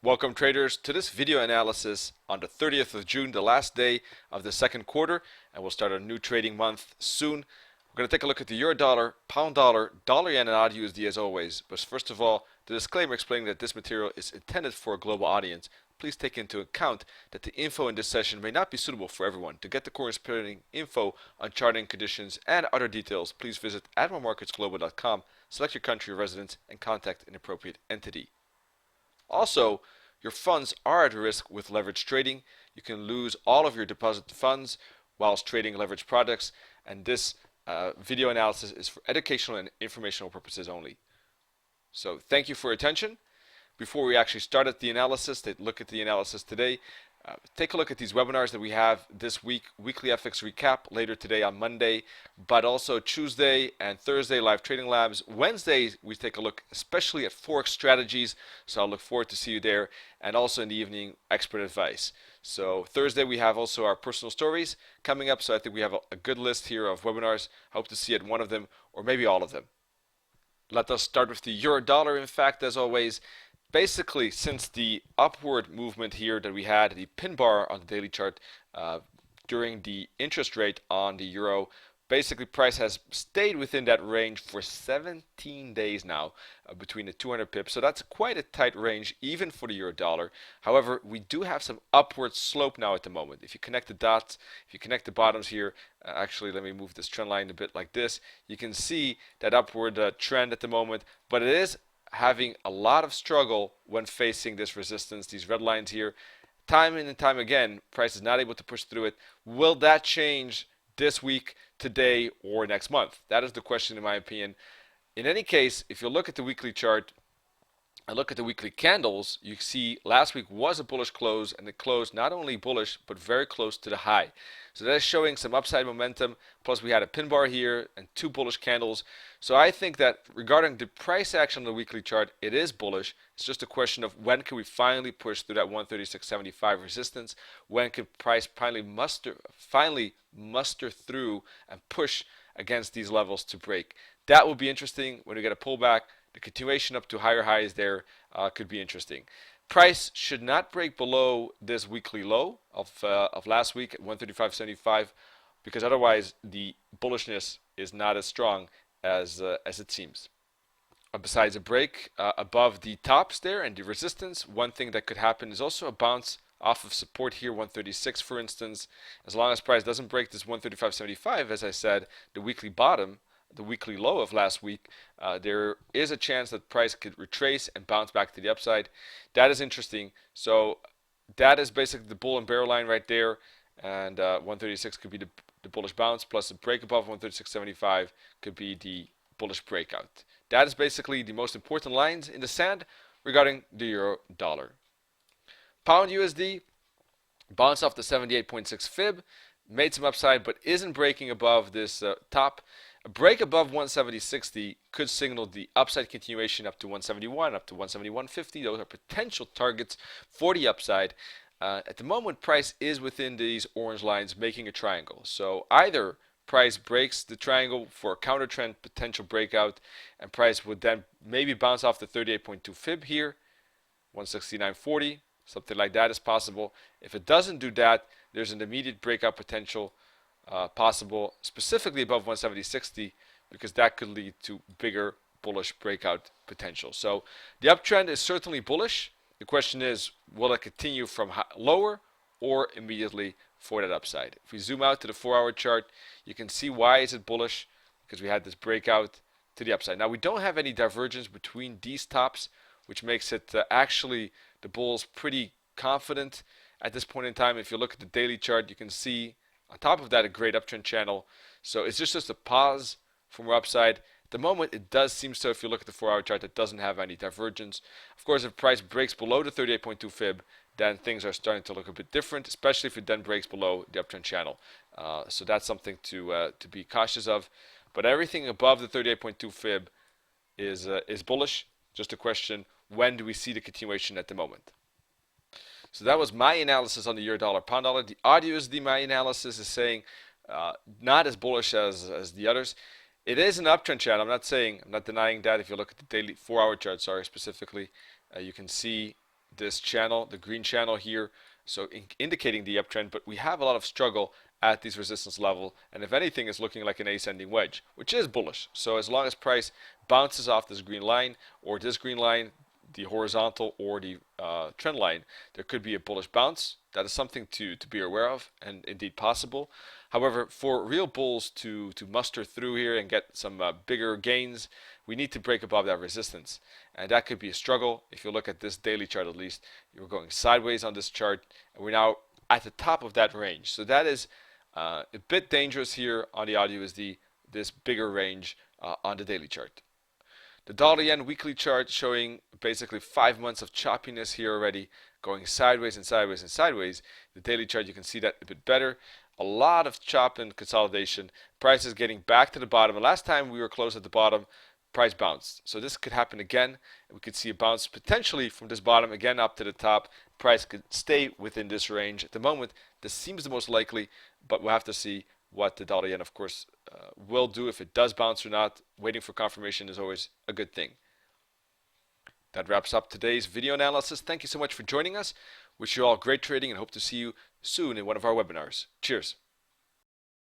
Welcome traders to this video analysis on the 30th of June, the last day of the second quarter, and we'll start a new trading month soon. We're going to take a look at the euro dollar, pound dollar, dollar yen, and odd USD as always. But first of all, the disclaimer explaining that this material is intended for a global audience. Please take into account that the info in this session may not be suitable for everyone. To get the corresponding info on charting conditions and other details, please visit admiralmarketsglobal.com, select your country of residence, and contact an appropriate entity. Also, your funds are at risk with leverage trading. You can lose all of your deposit funds whilst trading leverage products, and this video analysis is for educational and informational purposes only. So thank you for your attention. Before we actually start at the analysis, look at the analysis today. Take a look at these webinars that we have this week, weekly FX recap later today on Monday, but also Tuesday and Thursday live trading labs. Wednesday we take a look especially at Forex strategies, so I'll look forward to see you there, and also in the evening expert advice. So Thursday we have also our personal stories coming up, so I think we have a good list here of webinars. Hope to see you at one of them or maybe all of them. Let us start with the euro dollar. In fact, as always, basically, since the upward movement here that we had, the pin bar on the daily chart during the interest rate on the euro, basically price has stayed within that range for 17 days now, between the 200 pips. So that's quite a tight range even for the euro dollar. However, we do have some upward slope now at the moment. If you connect the dots, if you connect the bottoms here, actually let me move this trend line a bit like this, you can see that upward trend at the moment, but it is having a lot of struggle when facing this resistance, these red lines here. Time and time again, price is not able to push through it. Will that change this week, today, or next month? That is the question in my opinion. In any case, if you look at the weekly chart and look at the weekly candles, you see last week was a bullish close, and it closed not only bullish but very close to the high. So that is showing some upside momentum. Plus we had a pin bar here and two bullish candles. So I think that regarding the price action on the weekly chart, it is bullish. It's just a question of when can we finally push through that 136.75 resistance? When can price finally muster through and push against these levels to break? That will be interesting when we get a pullback. The continuation up to higher highs there could be interesting. Price should not break below this weekly low of last week at 135.75, because otherwise the bullishness is not as strong as it seems. Besides a break above the tops there and the resistance, one thing that could happen is also a bounce off of support here, 136 for instance. As long as price doesn't break this 135.75, as I said, the weekly bottom, the weekly low of last week, there is a chance that price could retrace and bounce back to the upside. That is interesting. So that is basically the bull and bear line right there, and 136 could be the bullish bounce, plus a break above 136.75 could be the bullish breakout. That is basically the most important lines in the sand regarding the euro dollar. Pound USD bounced off the 78.6 fib, made some upside but isn't breaking above this top. A break above 170.60 could signal the upside continuation up to 171, up to 171.50. Those are potential targets for the upside. At the moment, price is within these orange lines, making a triangle. So either price breaks the triangle for a counter trend potential breakout, and price would then maybe bounce off the 38.2 fib here, 169.40, something like that is possible. If it doesn't do that, there's an immediate breakout potential possible, specifically above 170.60, because that could lead to bigger bullish breakout potential. So the uptrend is certainly bullish. The question is, will it continue from lower or immediately for that upside? If we zoom out to the 4-hour chart, you can see why is it bullish, because we had this breakout to the upside. Now we don't have any divergence between these tops, which makes it actually the bulls pretty confident at this point in time. If you look at the daily chart, you can see on top of that a great uptrend channel. So it's just a pause for more upside. At the moment, it does seem so. If you look at the 4-hour chart, that doesn't have any divergence. Of course, if price breaks below the 38.2 fib, then things are starting to look a bit different, especially if it then breaks below the uptrend channel. So that's something to be cautious of. But everything above the 38.2 fib is bullish. Just a question, when do we see the continuation at the moment? So that was my analysis on the euro dollar, pound dollar. The odd USD, my analysis is saying not as bullish as the others. It is an uptrend channel. I'm not denying that. If you look at the daily 4-hour chart, specifically, you can see this channel, the green channel here, so indicating the uptrend, but we have a lot of struggle at these resistance level, and if anything, it's looking like an ascending wedge, which is bullish. So as long as price bounces off this green line, or this green line, the horizontal or the trend line, there could be a bullish bounce. That is something to be aware of, and indeed possible. However, for real bulls to muster through here and get some bigger gains, we need to break above that resistance, and that could be a struggle. If you look at this daily chart, at least, you're going sideways on this chart, and we're now at the top of that range. So that is a bit dangerous here on the USD, this bigger range on the daily chart. The dollar yen weekly chart showing basically 5 months of choppiness here already, going sideways and sideways and sideways. The daily chart, you can see that a bit better. A lot of chop and consolidation. Price is getting back to the bottom. And last time we were close at the bottom, price bounced. So this could happen again. We could see a bounce potentially from this bottom again up to the top. Price could stay within this range. At the moment, this seems the most likely, but we'll have to see what the dollar yen, of course, will do, if it does bounce or not. Waiting for confirmation is always a good thing. That wraps up today's video analysis. Thank you so much for joining us. Wish you all great trading and hope to see you soon in one of our webinars. Cheers.